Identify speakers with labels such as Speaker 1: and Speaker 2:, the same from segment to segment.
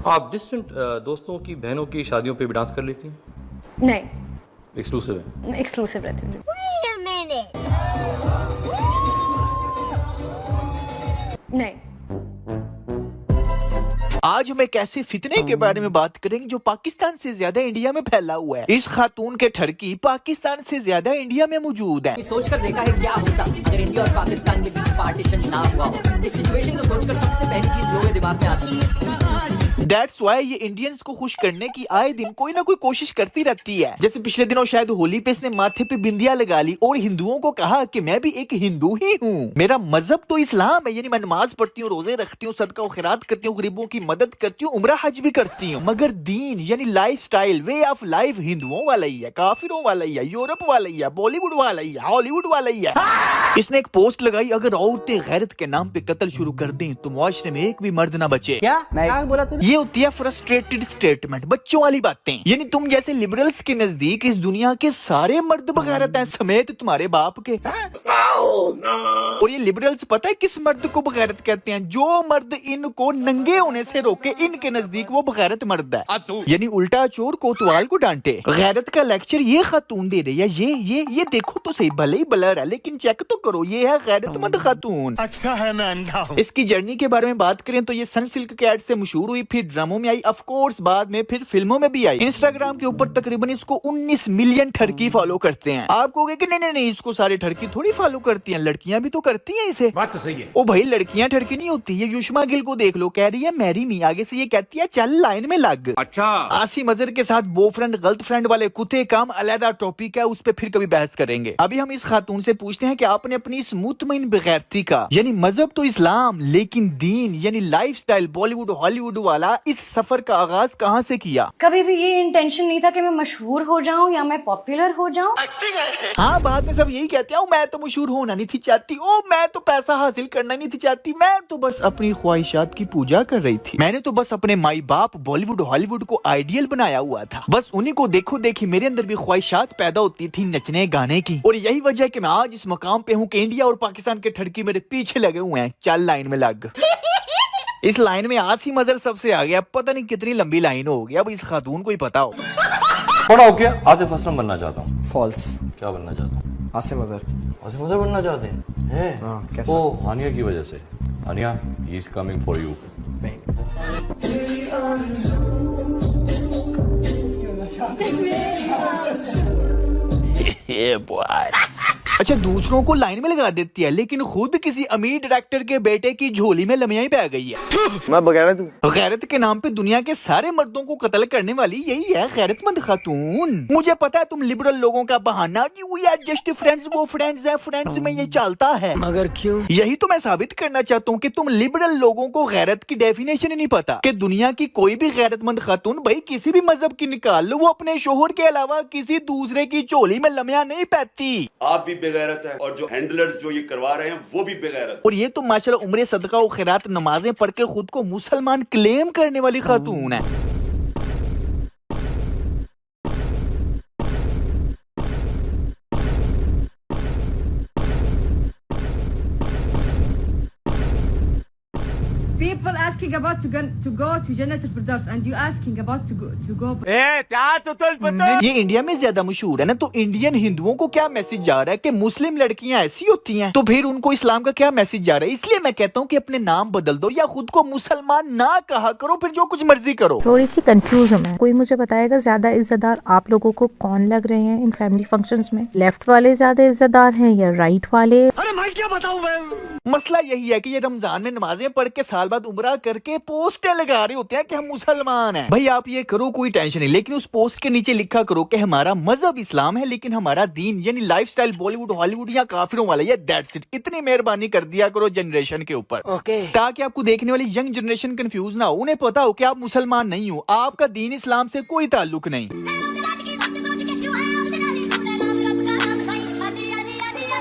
Speaker 1: आप डिस्टेंट दोस्तों की बहनों की शादियों पे भी डांस कर लेती हैं?
Speaker 2: नहीं,
Speaker 1: एक्सक्लूसिव है।
Speaker 2: मैं एक्सक्लूसिव रहती हूँ। नहीं।
Speaker 3: आज हम एक ऐसे फितने के बारे में बात करेंगे जो पाकिस्तान से ज्यादा इंडिया में फैला हुआ है। इस खातून के ठरकी पाकिस्तान से ज्यादा इंडिया में मौजूद है।
Speaker 4: सोचकर देखा है क्या होता अगर इंडिया और पाकिस्तान के बीच पार्टीशन ना हुआ हो। इस सिचुएशन को सोचकर सबसे पहली चीज लोगों के दिमाग में आती है।
Speaker 3: That's why ये इंडियंस को खुश करने की आए दिन कोई ना कोई कोशिश करती रहती है। जैसे पिछले दिनों शायद होली पे इसने माथे पे बिंदिया लगा ली और हिंदुओं को कहा कि मैं भी एक हिंदू ही हूँ, मेरा मजहब तो इस्लाम है, यानी मैं नमाज पढ़ती हूँ, रोजे रखती हूँ, सदका और खैरात करती हूँ, गरीबों की मदद करती हूँ, उम्रा हज भी करती हूँ, मगर दीन यानी life style, way of life हिंदुओं वाला ही है, काफिरों वाला ही है, यूरोप वाला ही है, बॉलीवुड वाला ही है, हॉलीवुड वाला ही है। इसने एक पोस्ट लगाई, अगर औरतें गैरत के नाम पे कत्ल शुरू कर दें तो मुआशरे में एक भी मर्द ना बचे।
Speaker 5: क्या बोला तूने?
Speaker 3: ये होती है फ्रस्ट्रेटेड स्टेटमेंट, बच्चों वाली बातें। यानी तुम जैसे लिबरल्स के नजदीक इस दुनिया के सारे मर्द बगैरत हैं, समेत तुम्हारे बाप के। और ये लिबरल्स पता है किस मर्द को बगैरत कहते हैं? जो मर्द इनको नंगे होने से रोके, इनके नजदीक वो बगैरत मर्द है। यानी उल्टा चोर कोतवाल को डांटे। गैरत का लेक्चर ये खातून दे रही है। ये देखो तो सही, भले ही ब्लर है लेकिन चेक तो करो, ये है गैरतमंद खातून।
Speaker 5: अच्छा है मैं अंधा हूँ।
Speaker 3: इसकी जर्नी के बारे में बात करें तो ये सनसिल्क कैट से मशहूर हुई, फिर ड्रामों में आई, ऑफ कोर्स बाद में फिर फिल्मों में भी आई। इंस्टाग्राम के ऊपर तकरीबन इसको 19 मिलियन ठरकी फॉलो करते हैं। आप कहोगे कि नहीं इसको सारे ठरकी थोड़ी फॉलो करती हैं, लड़कियां भी तो करती हैं इसे।
Speaker 5: बात तो सही है।
Speaker 3: ओ भाई, लड़कियां ठरकी नहीं होती। ये युष्मा गिल को देख लो, कह रही है मैरी मी, आगे से ये कहती है चल लाइन में लग।
Speaker 5: अच्छा।
Speaker 3: आसिम अजहर के साथ बॉयफ्रेंड गर्ल फ्रेंड वाले कुत्ते काम अलहदा टॉपिक है, उस पर फिर कभी बहस करेंगे। अभी हम इस खातून से पूछते हैं कि आपने अपनी इस मुतमईन बेगैरती का, यानी मजहब तो इस्लाम लेकिन दीन यानी लाइफस्टाइल बॉलीवुड हॉलीवुड वाला, इस सफर का आगाज कहाँ से किया?
Speaker 2: कभी भी ये इंटेंशन नहीं था कि मैं मशहूर हो जाऊं या मैं पॉपुलर हो जाऊं।
Speaker 3: हाँ, बाद में सब यही कहते हैं, मैं तो मशहूर होना नहीं थी चाहती, ओ मैं तो पैसा हासिल करना नहीं थी चाहती, मैं तो बस अपनी ख्वाहिशात की पूजा कर रही थी, मैंने तो बस अपने माई बाप बॉलीवुड हॉलीवुड को आइडियल बनाया हुआ था, बस उन्हीं को देखो देखी मेरे अंदर भी ख्वाहिशात पैदा होती थी नचने गाने की। और यही वजह है कि मैं आज इस मकाम पे हूँ कि इंडिया और पाकिस्तान के ठरकी मेरे पीछे लगे हुए हैं, चल लाइन में लग। इस लाइन में आसिम अजहर सबसे आ गया, पता नहीं कितनी लंबी लाइन होगी, अब इस खातून को ही पता हो।
Speaker 1: बड़ा हो गया, आतिफ असलम बनना चाहता हूँ।
Speaker 6: फॉल्स।
Speaker 1: क्या बनना चाहता हूँ?
Speaker 6: आसिम अजहर।
Speaker 1: आतिफ असलम बनना चाहते हैं?
Speaker 6: हाँ, कैसा?
Speaker 1: ओ हानिया की वजह से। Hania, he is coming for you.
Speaker 3: ये बॉय। अच्छा, दूसरों को लाइन में लगा देती है लेकिन खुद किसी अमीर डायरेक्टर के बेटे की झोली में लमियाई पै गई है।
Speaker 6: मैं बगैरत हूँ।
Speaker 3: गैरत के नाम पे दुनिया के सारे मर्दों को कत्ल करने वाली यही है गैरतमंद खातून। मुझे पता है तुम लिबरल लोगों का बहाना कि वी आर जस्ट फ्रेंड्स, वो फ्रेंड्स है, फ्रेंड्स में ये चलता है,
Speaker 6: मगर क्यों?
Speaker 3: यही तो मैं साबित करना चाहता हूँ कि तुम लिबरल लोगों को गैरत की डेफिनेशन ही नहीं पता कि दुनिया की कोई भी गैरतमंद खातून, भाई किसी भी मजहब की निकाल लो, वो अपने शोहर के अलावा किसी दूसरे की झोली में लमिया नहीं पैती।
Speaker 7: आप भी बेगैरत है और जो हैंडलर्स जो ये करवा रहे हैं वो भी बेगैरत।
Speaker 3: और ये तो माशाल्लाह उम्रे सदका और खैरात नमाजें पढ़ के खुद को मुसलमान क्लेम करने वाली खातून है।
Speaker 8: People asking about to go to Jannat al-Firdaus and you asking about to go.
Speaker 3: ये इंडिया में ज्यादा मशहूर है ना, तो इंडियन हिंदुओं को क्या मैसेज जा रहा है कि मुस्लिम लड़कियां ऐसी होती हैं, तो फिर उनको इस्लाम का क्या मैसेज जा रहा है? इसलिए मैं कहता हूँ कि अपने नाम बदल दो या खुद को मुसलमान ना कहा करो, फिर जो कुछ मर्जी करो।
Speaker 9: थोड़ी सी कंफ्यूज हूँ मैं, कोई मुझे बताएगा ज्यादा इज्जतदार आप लोगों को कौन लग रहे हैं इन फैमिली फंक्शंस में? लेफ्ट वाले ज्यादा इज्जतदार हैं या राइट वाले?
Speaker 5: अरे मैं क्या बताऊँ मैं?
Speaker 3: मसला यही है कि ये रमजान में नमाजें पढ़ के साल बाद उम्रा करके पोस्टें लगा रहे होते हैं कि हम मुसलमान हैं। भाई आप ये करो, कोई टेंशन नहीं, लेकिन उस पोस्ट के नीचे लिखा करो कि हमारा मजहब इस्लाम है लेकिन हमारा दीन यानी लाइफस्टाइल बॉलीवुड हॉलीवुड या काफिरों वाला, ये दैट्स इट। इतनी मेहरबानी कर दिया करो जनरेशन के ऊपर, ताकि आपको देखने वाली यंग जनरेशन कंफ्यूज ना हो, उन्हें पता हो कि आप मुसलमान नहीं हो, आपका दीन इस्लाम से कोई ताल्लुक नहीं।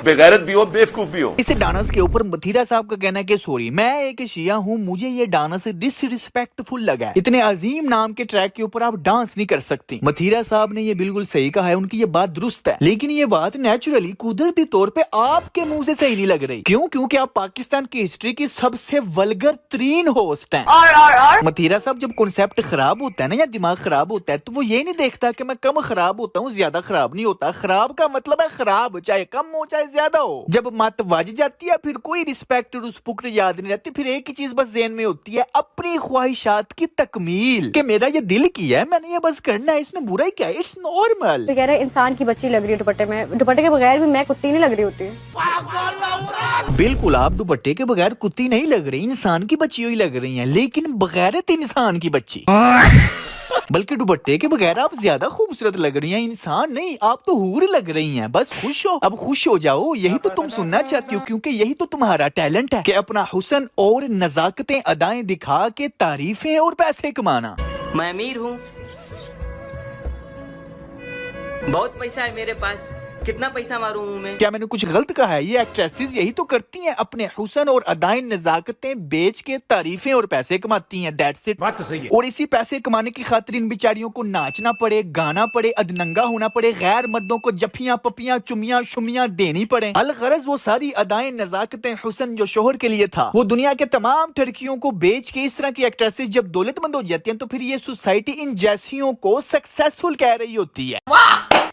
Speaker 7: बेगैरत भी हो, बेवकूफ भी हो।
Speaker 3: इस डांस के ऊपर मथीरा साहब का कहना है कि सॉरी, मैं एक शिया हूँ, मुझे ये डांस डिसरिस्पेक्टफुल लगा है। इतने अजीम नाम के ट्रैक के ऊपर आप डांस नहीं कर सकती। मथीरा साहब ने ये बिल्कुल सही कहा है, उनकी ये बात दुरुस्त है, लेकिन ये बात नेचुरली कुदरती तौर पे आपके मुंह से सही नहीं लग रही। क्यों? क्योंकि आप पाकिस्तान की हिस्ट्री की सबसे वल्गर तरीन होस्ट हैं। मथीरा साहब, जब कॉन्सेप्ट खराब होता है ना या दिमाग खराब होता है, तो वो ये नहीं देखता कि मैं कम खराब होता हूँ, ज्यादा खराब नहीं होता। खराब का मतलब है खराब, चाहे कम हो चाहे ज्यादा हो। जब मत वज जाती है, फिर कोई रिस्पेक्ट रिस्पुक्ट याद नहीं रहती, फिर एक ही चीज बस ज़हन में होती है, अपनी ख्वाहिशात की तकमील। कि मेरा ये दिल किया है, मैंने ये बस करना है, इसमें बुरा ही क्या है, इट्स नॉर्मल।
Speaker 2: तो कह रहा है इंसान की बच्ची लग रही है दुपट्टे में, दुपट्टे के बगैर भी मैं कुत्ती नहीं लग रही होती।
Speaker 3: बिल्कुल, आप दुपट्टे के बगैर कुत्ती नहीं लग रही, इंसान की बच्ची ही लग रही हैं, लेकिन बगैरत इंसान की बच्ची। बल्कि दुपट्टे के बगैर आप ज्यादा खूबसूरत लग रही हैं, इंसान नहीं, आप तो हूर लग रही हैं। बस खुश हो, अब खुश हो जाओ, यही तो तुम सुनना चाहती हो, क्योंकि यही तो तुम्हारा टैलेंट है कि अपना हुस्न और नजाकतें अदाएं दिखा के तारीफें और पैसे कमाना।
Speaker 4: मैं अमीर हूँ, बहुत पैसा है मेरे पास, कितना पैसा मारूं मुंह में?
Speaker 3: क्या मैंने कुछ गलत कहा है? ये एक्ट्रेसेस यही तो करती हैं, अपने हुस्न और अदाएं नजाकतें बेच के तारीफें और पैसे कमाती हैं। दैट्स इट, बात तो सही है। और इसी पैसे कमाने की खातिर इन बेचारियों को नाचना पड़े, गाना पड़े, अधनंगा होना पड़े, गैर मर्दों को जफियां पपियां चुमियां शुमियां देनी पड़े। अलगरज वो सारी अदाएं नजाकतें हुस्न जो शोहर के लिए था, वो दुनिया के तमाम ठरकियों को बेच के इस तरह की एक्ट्रेसेस जब दौलतमंद हो जाती हैं, तो फिर ये सोसाइटी इन जैसियों को सक्सेसफुल कह रही होती है।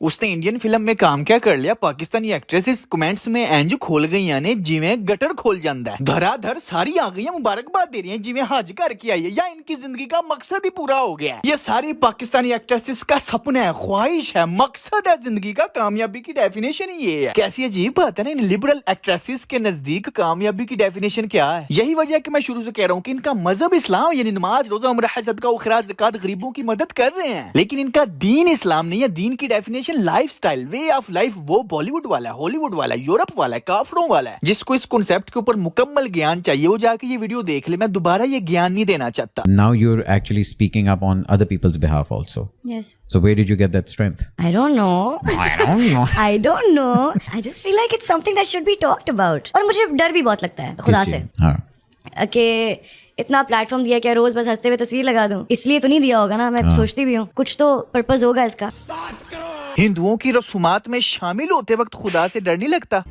Speaker 3: उसने इंडियन फिल्म में काम क्या कर लिया, पाकिस्तानी एक्ट्रेसेस कमेंट्स में एंज खोल गई, यानी जिवें गटर खोल जाता है। धराधर सारी आ गई, मुबारकबाद दे रही हैं, जिवें हज करके आई है, या इनकी जिंदगी का मकसद ही पूरा हो गया है। ये सारी पाकिस्तानी एक्ट्रेसेस का सपना है, ख्वाहिश है, मकसद है जिंदगी का। कामयाबी की डेफिनेशन ही ये है। कैसी अजीब बात है ना, इन लिबरल एक्ट्रेसेस के नजदीक कामयाबी की डेफिनेशन क्या है? यही वजह है कि मैं शुरू से कह रहा हूँ कि इनका मजहब इस्लाम, यानी नमाज रोजा उम्रा हज सदका खैरात ज़कात गरीबों की मदद कर रहे हैं, लेकिन इनका दीन इस्लाम नहीं है। दीन की definition lifestyle, way of life, वो बॉलीवुड वाला है, हॉलीवुड वाला है, यूरोप वाला है, काफरों वाला है। जिसको इस कॉन्सेप्ट के ऊपर मुकम्मल ज्ञान चाहिए, वो जाके ये वीडियो देख ले। मैं दोबारा ये ज्ञान नहीं देना चाहता।
Speaker 6: Now you're actually speaking up on other people's behalf also.
Speaker 2: Yes.
Speaker 6: So where did you get that strength?
Speaker 2: I don't know.
Speaker 6: I don't know.
Speaker 2: I don't know. I just feel like it's something that should be talked about. और मुझे डर भी बहुत लगता है खुदा से,
Speaker 6: हाँ.
Speaker 2: कि इतना प्लेटफॉर्म दिया क्या रोज बस हंसते हुए तस्वीर लगा दूं, इसलिए तो नहीं दिया होगा ना। मैं सोचती भी हूँ कुछ तो पर्पस होगा इसका।
Speaker 3: हिंदुओं की रसूमात में शामिल होते वक्त खुदा से डर नहीं लगता?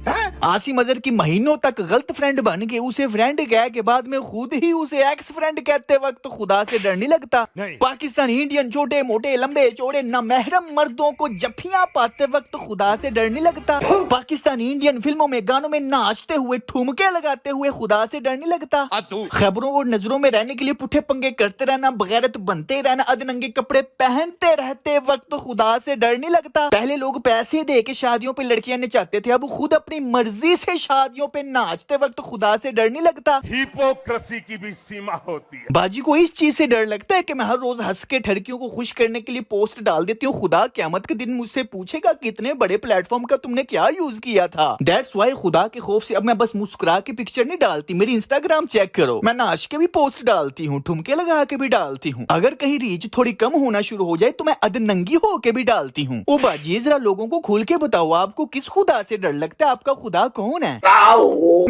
Speaker 3: आसिम अजहर की महीनों तक गलत फ्रेंड बन के उसे फ्रेंड कह के बाद में खुद ही उसे एक्स फ्रेंड कहते वक्त खुदा से डर नहीं लगता? पाकिस्तानी इंडियन छोटे मोटे लंबे चौड़े नामहरम मर्दों को जफियां पाते वक्त खुदा से डर नहीं लगता? पाकिस्तानी इंडियन फिल्मों में गानों में नाचते हुए ठुमके लगाते हुए खुदा से डर नहीं लगता? खबरों और नजरों में रहने के लिए पुठे पंगे करते रहना, बगैरत बनते रहना, अधनंगे कपड़े पहनते रहते वक्त खुदा से डर नहीं लगता? पहले लोग पैसे दे के शादियों पे लड़कियां नचाते थे, अब खुद अपनी मर्जी से शादियों पे नाचते वक्त खुदा से डर नहीं लगता?
Speaker 5: हिपोक्रेसी की भी सीमा होती है।
Speaker 3: बाजी को इस चीज से डर लगता है कि मैं हर रोज हंस के ठरकियों को खुश करने के लिए पोस्ट डाल देती हूँ, खुदा क़यामत के दिन मुझसे पूछेगा कितने बड़े प्लेटफॉर्म का तुमने क्या यूज किया था। दैट्स वाई खुदा के खौफ से अब मैं बस मुस्कुरा के पिक्चर नहीं डालती, मेरी इंस्टाग्राम चेक करो, मैं नाच के भी पोस्ट डालती हूँ, ठुमके लगा के भी डालती हूँ। अगर कहीं रीच थोड़ी कम होना शुरू हो जाए तो मैं अधनंगी होके भी डालती हूँ। ओ बाजी, जरा लोगों को खोल के बताओ, आपको किस खुदा से डर लगता है? आपका खुदा कौन है?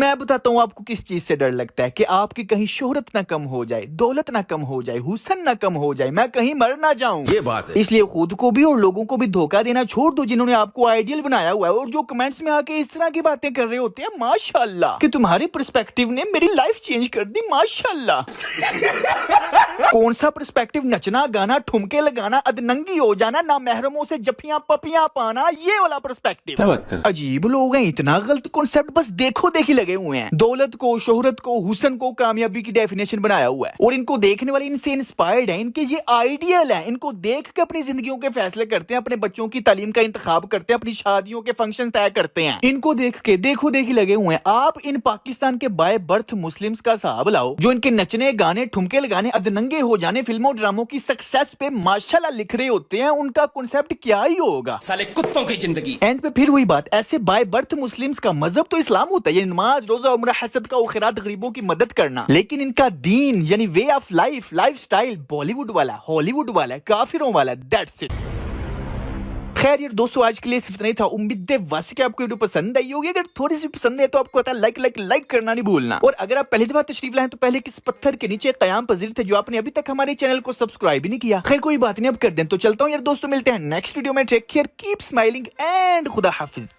Speaker 3: मैं बताता हूँ आपको किस चीज से डर लगता है, कि आपकी कहीं शोहरत ना कम हो जाए, दौलत ना कम हो जाए, हुस्न ना कम हो जाए, मैं कहीं मर ना जाऊं। ये बात है। इसलिए खुद को भी और लोगों को भी धोखा देना छोड़ दो, जिन्होंने आपको आइडियल बनाया हुआ है और जो कमेंट्स में आके इस तरह की बातें कर रहे होते हैं। माशाल्लाह कि तुम्हारे पर्सपेक्टिव ने मेरी लाइफ चेंज कर दी, माशाल्लाह। कौन सा पर्सपेक्टिव? नचना गाना ठुमके लगाना, अधनंगी हो जाना, ना महरमों से जफियां पपियां पाना, ये वाला पर्सपेक्टिव। अजीब लोग हैं, इतना गलत कॉन्सेप्ट बस देखो देखी लगे हुए हैं। दौलत को, शोहरत को, हुस्न को कामयाबी की डेफिनेशन बनाया हुआ है और इनको देखने वाले इनसे इंस्पायर्ड है, इनके ये आइडियल है, इनको देख के अपनी जिंदगियों के फैसले करते हैं, अपने बच्चों की तालीम का इंतखाब करते हैं, अपनी शादियों के फंक्शन तय करते हैं। इनको देख के देखो देखी लगे हुए हैं। आप इन पाकिस्तान के बाय बर्थ मुस्लिम्स का हिसाब लाओ, जो इनके नचने गाने ठुमके लगाने अधनंगे हो जाने फिल्मों ड्रामों की सक्सेस पे माशाल्लाह लिख रहे होते हैं, उनका कॉन्सेप्ट क्या ही होगा?
Speaker 5: साले कुत्तों की जिंदगी।
Speaker 3: एंड पे फिर वही बात, ऐसे बाय बर्थ मुस्लिम्स का मजहब तो इस्लाम होता है, ये नमाज रोजा उम्रा हज सदका खैरात गरीबों की मदद करना, लेकिन इनका दीन यानी way of life, lifestyle Bollywood वाला, हॉलीवुड वाला, काफिरों वाला। That's it. खैर यार दोस्तों, आज के लिए सिर्फ इतना ही था। उम्मीद है वैसे कि आपको वीडियो पसंद आई होगी। अगर थोड़ी सी पसंद है तो आपको पता लाइक करना नहीं भूलना। और अगर आप पहली दफा तशरीफ लाए तो पहले किस पत्थर के नीचे कयाम पजीर थे जो आपने अभी तक हमारे चैनल को सब्सक्राइब ही नहीं किया। खैर कोई बात नहीं, अब कर दें। तो चलता हूँ यार दोस्तों, मिलते हैं नेक्स्ट वीडियो में। Take care, keep smiling and खुदा हाफिज।